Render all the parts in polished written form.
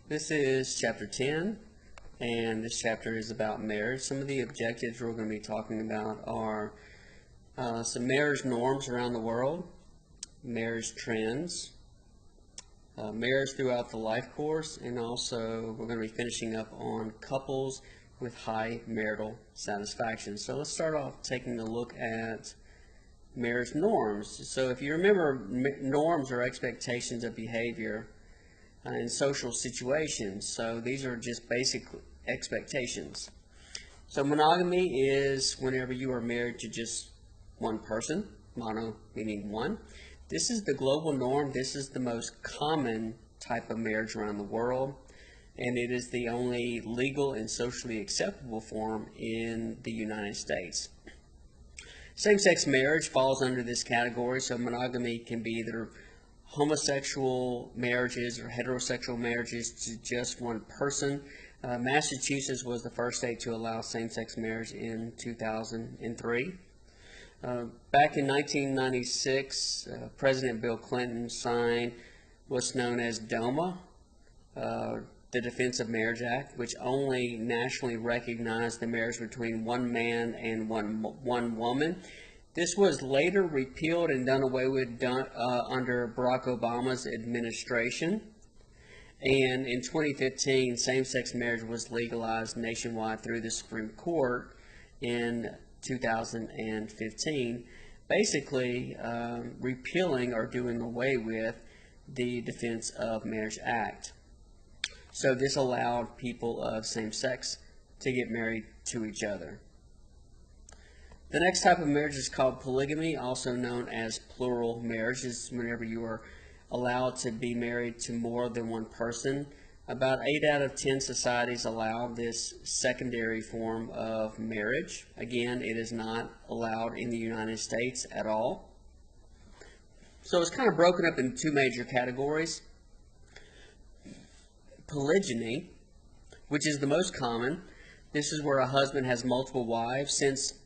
This is chapter 10, and this chapter is about marriage. Some of the objectives we're going to be talking about are some marriage norms around the world, marriage trends, marriage throughout the life course, and also we're going to be finishing up on couples with high marital satisfaction. So let's start off taking a look at marriage norms. So if you remember, norms are expectations of behavior in social situations. So these are just basic expectations. So monogamy is whenever you are married to just one person, mono meaning one. This is the global norm. This is the most common type of marriage around the world, and it is the only legal and socially acceptable form in the United States. Same-sex marriage falls under this category, so monogamy can be either homosexual marriages or heterosexual marriages to just one person. Massachusetts was the first state to allow same-sex marriage in 2003. Back in 1996, President Bill Clinton signed what's known as DOMA, the Defense of Marriage Act, which only nationally recognized the marriage between one man and one woman. This was later repealed and done away with under Barack Obama's administration. And in 2015, same-sex marriage was legalized nationwide through the Supreme Court in 2015, basically repealing or doing away with the Defense of Marriage Act. So this allowed people of same sex to get married to each other. The next type of marriage is called polygamy, also known as plural marriage. This is whenever you are allowed to be married to more than one person. About 8 out of 10 societies allow this secondary form of marriage. Again, it is not allowed in the United States at all. So it's kind of broken up into two major categories. Polygyny, which is the most common. This is where a husband has multiple wives. Since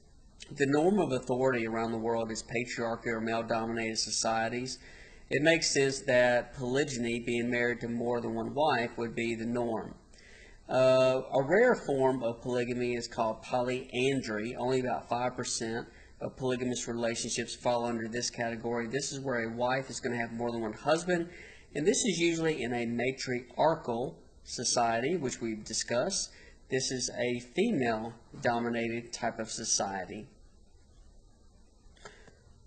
the norm of authority around the world is patriarchal or male-dominated societies, it makes sense that polygyny, being married to more than one wife, would be the norm. A rare form of polygamy is called polyandry. Only about 5% of polygamous relationships fall under this category. This is where a wife is going to have more than one husband, and this is usually in a matriarchal society, which we've discussed. This is a female-dominated type of society.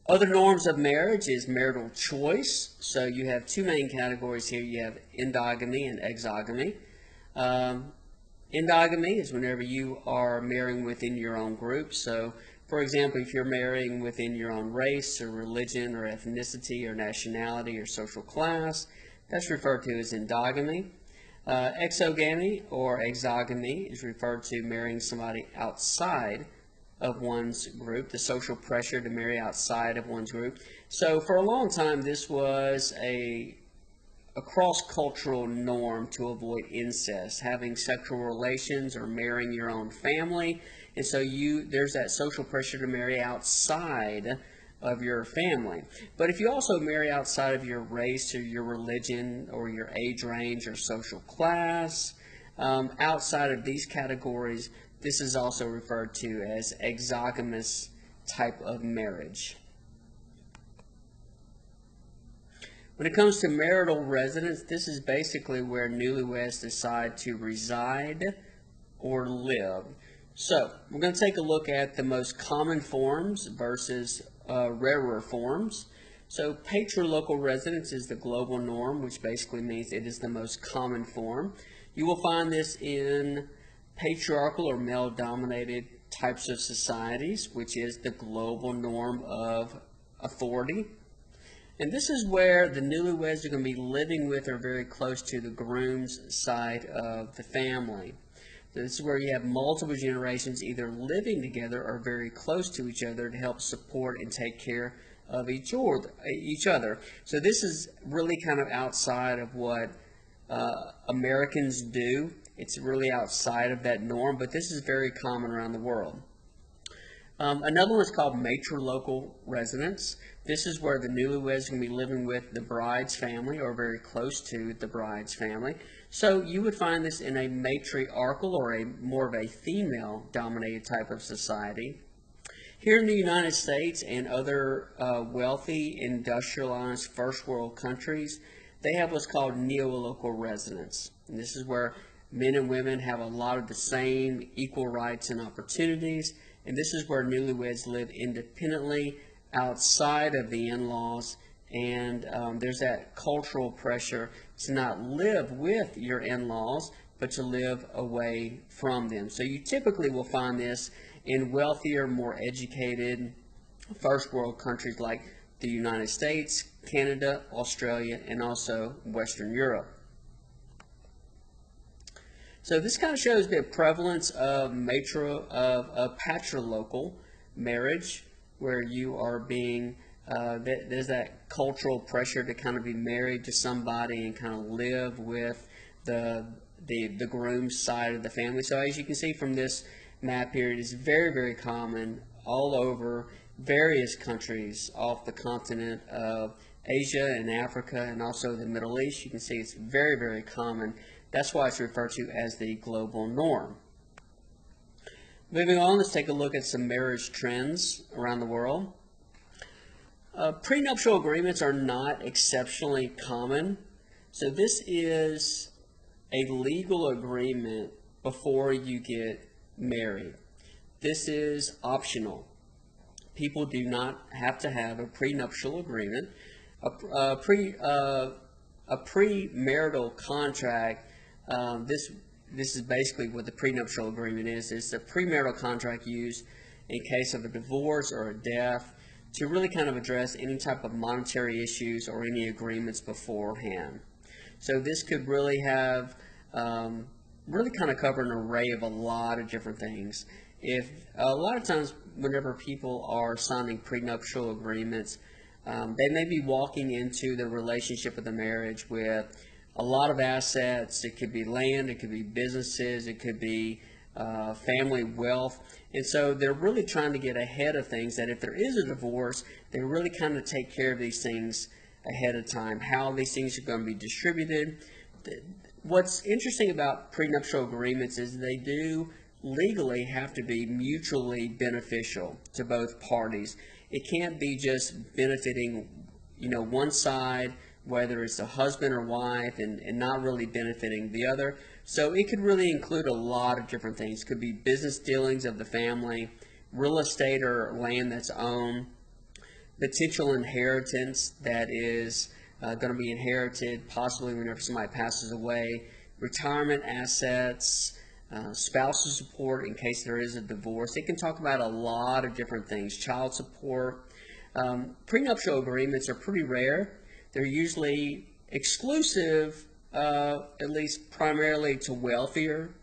Other norms of marriage is marital choice. So you have two main categories here. You have endogamy and exogamy. Endogamy is whenever you are marrying within your own group. So, for example, if you're marrying within your own race or religion or ethnicity or nationality or social class, that's referred to as endogamy. Exogamy or exogamy is referred to marrying somebody outside of one's group, the social pressure to marry outside of one's group. So for a long time, this was a cross-cultural norm to avoid incest, having sexual relations or marrying your own family. And so there's that social pressure to marry outside of your family. But if you also marry outside of your race or your religion or your age range or social class, outside of these categories, this is also referred to as exogamous type of marriage. When it comes to marital residence, this is basically where newlyweds decide to reside or live. So we're going to take a look at the most common forms versus rarer forms. So patrilocal residence is the global norm, which basically means it is the most common form. You will find this in patriarchal or male-dominated types of societies, which is the global norm of authority. And this is where the newlyweds are going to be living with or very close to the groom's side of the family. This is where you have multiple generations either living together or very close to each other to help support and take care of each other. So this is really kind of outside of what Americans do. It's really outside of that norm, but this is very common around the world. Another one is called matrilocal residence. This is where the newlyweds can be living with the bride's family or very close to the bride's family. So you would find this in a matriarchal or a more of a female-dominated type of society. Here in the United States and other wealthy, industrialized first world countries, they have what's called neolocal residence. And this is where men and women have a lot of the same equal rights and opportunities. And this is where newlyweds live independently outside of the in-laws. And there's that cultural pressure to not live with your in-laws, but to live away from them. So you typically will find this in wealthier, more educated first world countries like the United States, Canada, Australia, and also Western Europe. So this kind of shows the prevalence of patrilocal marriage, where you are being there's that cultural pressure to kind of be married to somebody and kind of live with the groom's side of the family. So as you can see from this map here, it is very, very common all over various countries off the continent of Asia and Africa and also the Middle East. You can see it's very, very common. That's why it's referred to as the global norm. Moving on, let's take a look at some marriage trends around the world. Prenuptial agreements are not exceptionally common. So this is a legal agreement before you get married. This is optional. People do not have to have a prenuptial agreement. A premarital contract, this is basically what the prenuptial agreement is. It's a premarital contract used in case of a divorce or a death to really kind of address any type of monetary issues or any agreements beforehand. So this could really have really kind of cover an array of a lot of different things. If a lot of times whenever people are signing prenuptial agreements, they may be walking into the relationship of the marriage with a lot of assets. It could be land, it could be businesses, it could be family wealth. And so they're really trying to get ahead of things, that if there is a divorce, they really kind of take care of these things ahead of time, how these things are going to be distributed. What's interesting about prenuptial agreements is they do legally have to be mutually beneficial to both parties. It can't be just benefiting, one side, whether it's a husband or wife, and not really benefiting the other. So it could really include a lot of different things. It could be business dealings of the family, real estate or land that's owned, potential inheritance that is going to be inherited possibly whenever somebody passes away, retirement assets, spousal support in case there is a divorce. It can talk about a lot of different things, child support. Prenuptial agreements are pretty rare. They're usually exclusive, at least primarily to wealthier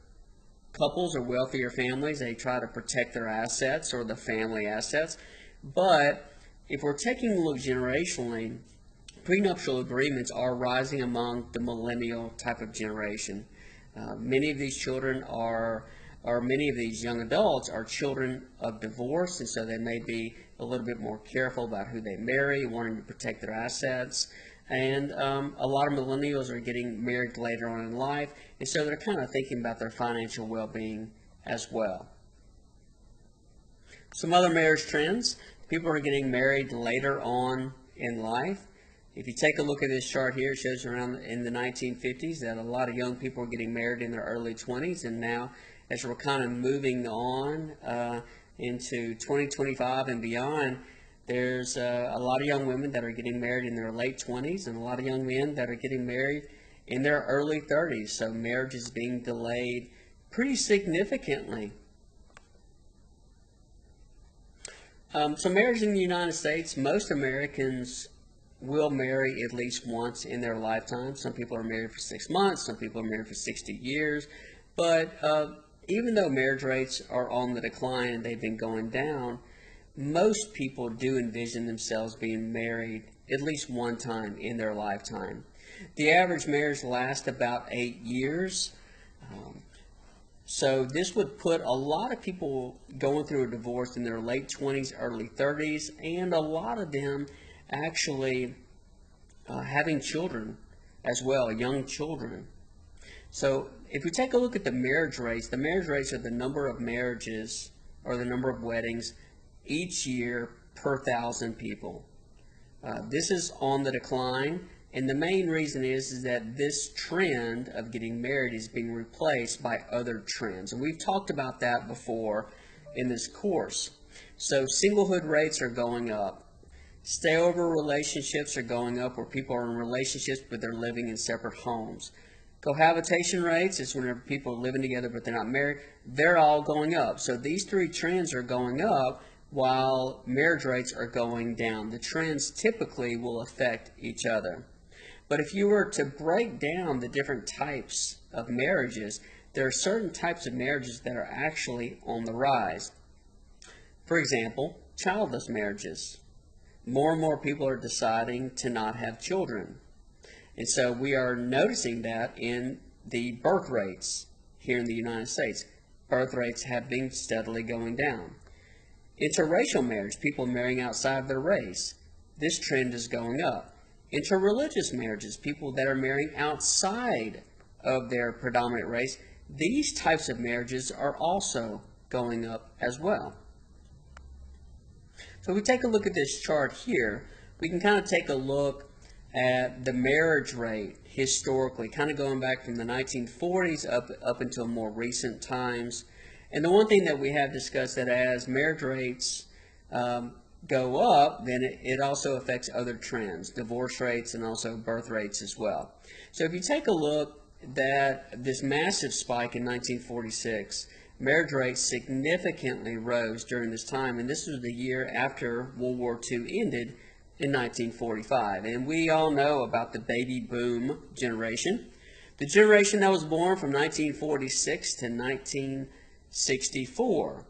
couples or wealthier families. They try to protect their assets or the family assets. But if we're taking a look generationally, prenuptial agreements are rising among the millennial type of generation. Many of these children or many of these young adults are children of divorce, and so they may be a little bit more careful about who they marry, wanting to protect their assets. And a lot of millennials are getting married later on in life, and so they're kind of thinking about their financial well-being as well. Some other marriage trends. People are getting married later on in life. If you take a look at this chart here, it shows around in the 1950s that a lot of young people were getting married in their early 20s, and now as we're kind of moving on into 2025 and beyond, there's a lot of young women that are getting married in their late 20s and a lot of young men that are getting married in their early 30s. So marriage is being delayed pretty significantly. So marriage in the United States, most Americans will marry at least once in their lifetime. Some people are married for 6 months, some people are married for 60 years. But even though marriage rates are on the decline and they've been going down, most people do envision themselves being married at least one time in their lifetime. The average marriage lasts about 8 years. So this would put a lot of people going through a divorce in their late 20s, early 30s, and a lot of them actually having children as well, young children. So if we take a look at the marriage rates are the number of marriages or the number of weddings each year per 1,000 people. This is on the decline, and the main reason is that this trend of getting married is being replaced by other trends. And we've talked about that before in this course. So singlehood rates are going up. Stayover relationships are going up, where people are in relationships but they're living in separate homes. Cohabitation rates is whenever people are living together but they're not married. They're all going up. So these three trends are going up while marriage rates are going down. The trends typically will affect each other. But if you were to break down the different types of marriages, there are certain types of marriages that are actually on the rise. For example, childless marriages. More and more people are deciding to not have children. And so we are noticing that in the birth rates here in the United States. Birth rates have been steadily going down. Interracial marriage, people marrying outside of their race. This trend is going up. Interreligious marriages, people that are marrying outside of their predominant race. These types of marriages are also going up as well. So if we take a look at this chart here, we can kind of take a look at the marriage rate historically, kind of going back from the 1940s up until more recent times. And the one thing that we have discussed, that as marriage rates go up, then it also affects other trends, divorce rates and also birth rates as well. So if you take a look at this massive spike in 1946, marriage rates significantly rose during this time, and this was the year after World War II ended in 1945. And we all know about the baby boom generation, the generation that was born from 1946 to 1964.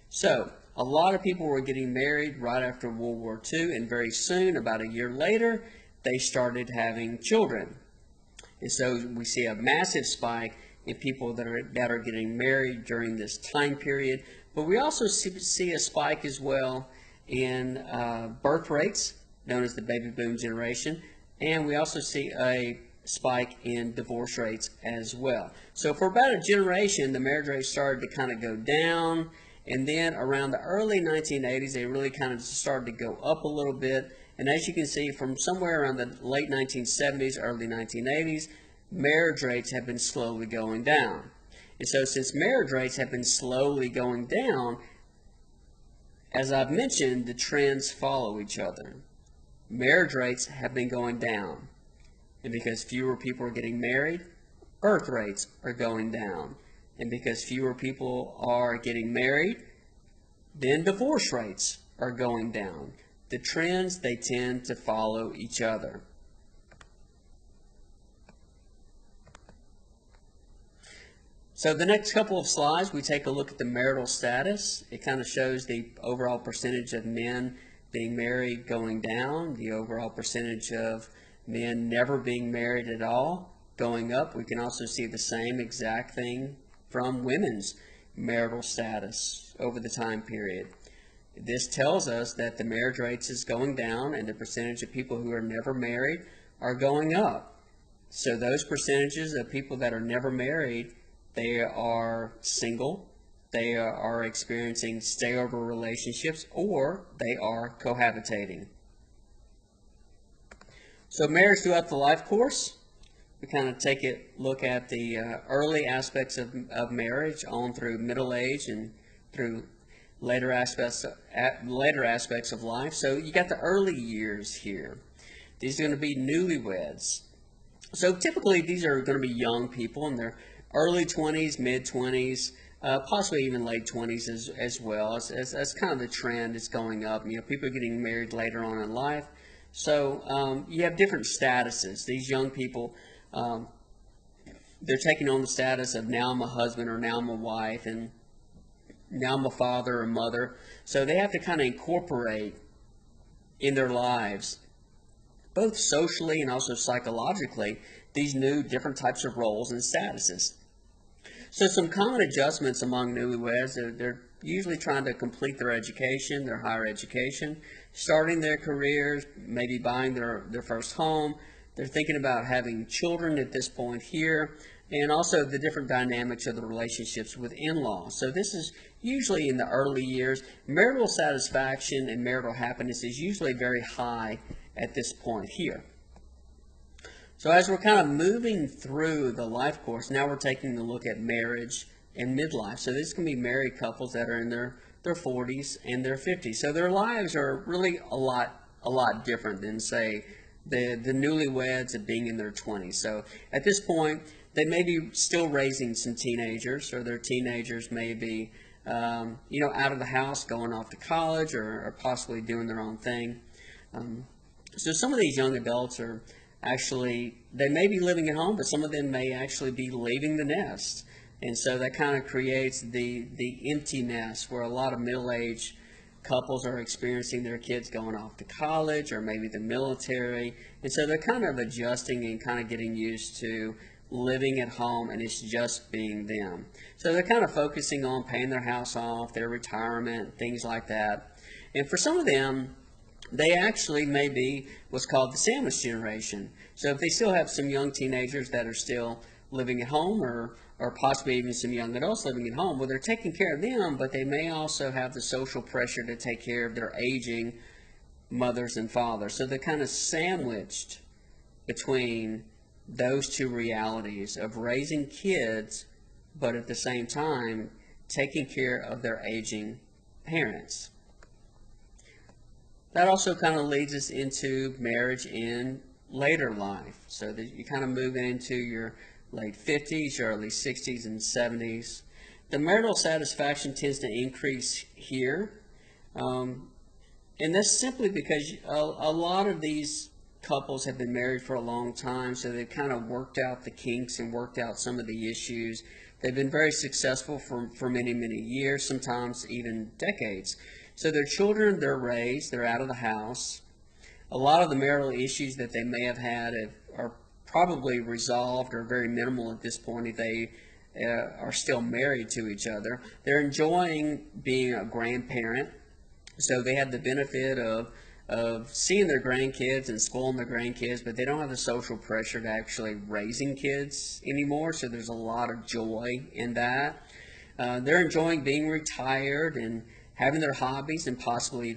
So a lot of people were getting married right after World War II, and very soon, about a year later, they started having children. And so we see a massive spike in people that are getting married during this time period. But we also see a spike as well in birth rates, known as the baby boom generation. And we also see a spike in divorce rates as well. So for about a generation, the marriage rate started to kind of go down. And then around the early 1980s, they really kind of started to go up a little bit. And as you can see, from somewhere around the late 1970s, early 1980s, marriage rates have been slowly going down. And so since marriage rates have been slowly going down, as I've mentioned, the trends follow each other. Marriage rates have been going down. And because fewer people are getting married, birth rates are going down. And because fewer people are getting married, then divorce rates are going down. The trends, they tend to follow each other. So the next couple of slides, we take a look at the marital status. It kind of shows the overall percentage of men being married going down, the overall percentage of men never being married at all going up. We can also see the same exact thing from women's marital status over the time period. This tells us that the marriage rates is going down and the percentage of people who are never married are going up. So those percentages of people that are never married, they are single, they are experiencing stayover relationships, or they are cohabitating. So marriage throughout the life course, we kind of take a look at the early aspects of marriage on through middle age and through later aspects of life. So you got the early years here. These are going to be newlyweds. So typically these are going to be young people in their early 20s, mid-20s, possibly even late 20s as well. As kind of the trend is going up. You know, people are getting married later on in life. So you have different statuses. These young people, they're taking on the status of now I'm a husband or now I'm a wife and now I'm a father or mother. So they have to kind of incorporate in their lives, both socially and also psychologically, these new different types of roles and statuses. So some common adjustments among newlyweds, they're usually trying to complete their education, their higher education, starting their careers, maybe buying their first home. They're thinking about having children at this point here, and also the different dynamics of the relationships with in-laws. So this is usually in the early years. Marital satisfaction and marital happiness is usually very high at this point here. So as we're kind of moving through the life course, now we're taking a look at marriage and midlife. So this can be married couples that are in their 40s and their 50s. So their lives are really a lot different than, say, the newlyweds of being in their 20s. So at this point, they may be still raising some teenagers, or their teenagers may be out of the house, going off to college, or possibly doing their own thing. So some of these young adults are actually, they may be living at home, but some of them may actually be leaving the nest. And so that kind of creates the empty nest, where a lot of middle-aged couples are experiencing their kids going off to college or maybe the military. And so they're kind of adjusting and kind of getting used to living at home, and it's just being them. So they're kind of focusing on paying their house off, their retirement, things like that. And for some of them, they actually may be what's called the sandwich generation. So if they still have some young teenagers that are still living at home, or possibly even some young adults living at home, well, they're taking care of them, but they may also have the social pressure to take care of their aging mothers and fathers. So they're kind of sandwiched between those two realities of raising kids, but at the same time taking care of their aging parents. That also kind of leads us into marriage in later life. So that you kind of move into your late 50s, your early 60s and 70s. The marital satisfaction tends to increase here. And that's simply because a lot of these couples have been married for a long time, so they've kind of worked out the kinks and worked out some of the issues. They've been very successful for many, many years, sometimes even decades. So their children, they're raised, they're out of the house. A lot of the marital issues that they may have had are probably resolved or very minimal at this point if they are still married to each other. They're enjoying being a grandparent, so they have the benefit of seeing their grandkids and spoiling their grandkids, but they don't have the social pressure to actually raising kids anymore, so there's a lot of joy in that. They're enjoying being retired and having their hobbies and possibly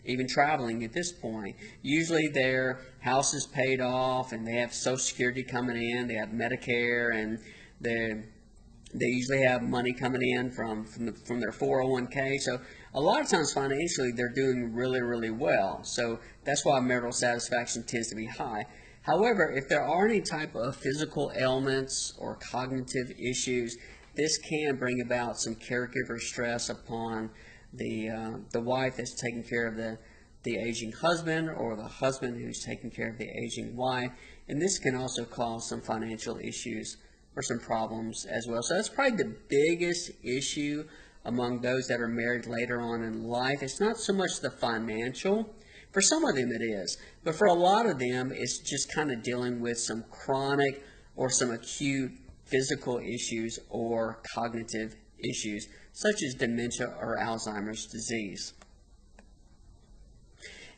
even traveling at this point. Usually their house is paid off and they have Social Security coming in, they have Medicare, and they usually have money coming in from their 401k. So a lot of times financially they're doing really, really well. So that's why marital satisfaction tends to be high. However, if there are any type of physical ailments or cognitive issues, this can bring about some caregiver stress upon the wife that's taking care of the aging husband, or the husband who's taking care of the aging wife. And this can also cause some financial issues or some problems as well. So that's probably the biggest issue among those that are married later on in life. It's not so much the financial. For some of them it is. But for a lot of them, it's just kind of dealing with some chronic or some acute physical issues or cognitive issues, such as dementia or Alzheimer's disease.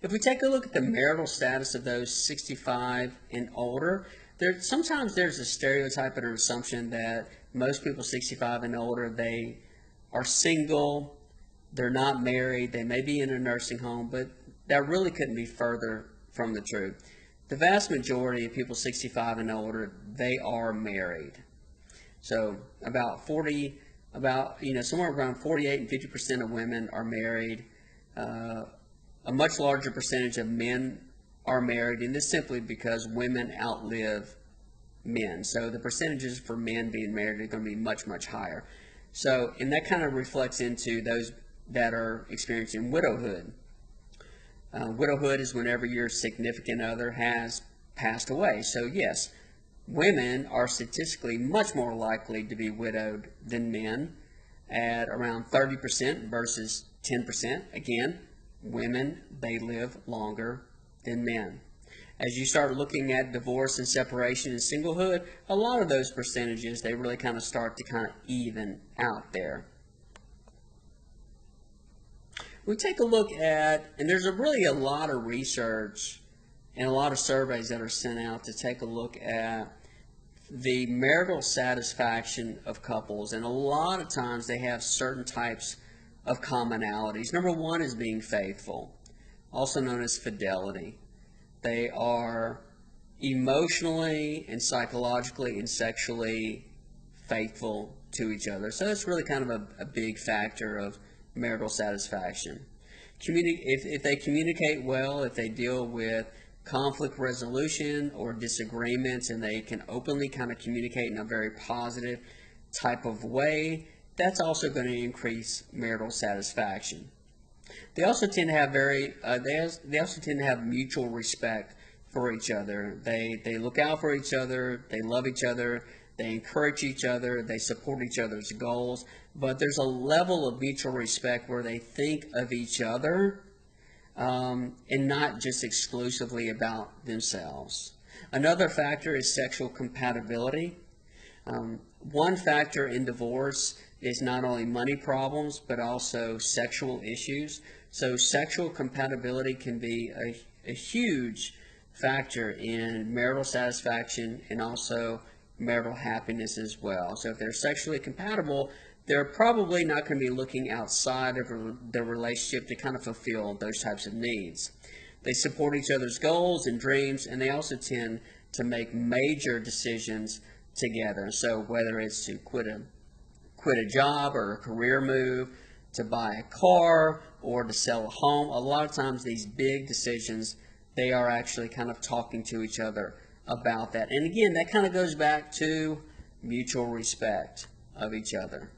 If we take a look at the marital status of those 65 and older, sometimes there's a stereotype and an assumption that most people 65 and older, they are single, they're not married, they may be in a nursing home, but that really couldn't be further from the truth. The vast majority of people 65 and older, they are married. So somewhere around 48 and 50% of women are married. A much larger percentage of men are married, and this simply because women outlive men. So the percentages for men being married are going to be much, much higher. So, and that kind of reflects into those that are experiencing widowhood. Widowhood is whenever your significant other has passed away. So yes, women are statistically much more likely to be widowed than men, at around 30% versus 10%. Again, women, they live longer than men. As you start looking at divorce and separation and singlehood, a lot of those percentages, they really kind of start to kind of even out there. We take a look at, and there's really a lot of research and a lot of surveys that are sent out to take a look at the marital satisfaction of couples, and a lot of times they have certain types of commonalities. Number one is being faithful, also known as fidelity. They are emotionally and psychologically and sexually faithful to each other. So that's really kind of a big factor of marital satisfaction. If they communicate well, if they deal with conflict resolution or disagreements, and they can openly kind of communicate in a very positive type of way, that's also going to increase marital satisfaction. They also tend to have they also tend to have mutual respect for each other. They look out for each other, they love each other, they encourage each other, they support each other's goals, but there's a level of mutual respect where they think of each other and not just exclusively about themselves. Another factor is sexual compatibility. One factor in divorce is not only money problems, but also sexual issues. So sexual compatibility can be a huge factor in marital satisfaction and also marital happiness as well. So if they're sexually compatible, they're probably not going to be looking outside of their relationship to kind of fulfill those types of needs. They support each other's goals and dreams, and they also tend to make major decisions together. So whether it's to quit a job or a career move, to buy a car, or to sell a home, a lot of times these big decisions, they are actually kind of talking to each other about that. And again, that kind of goes back to mutual respect of each other.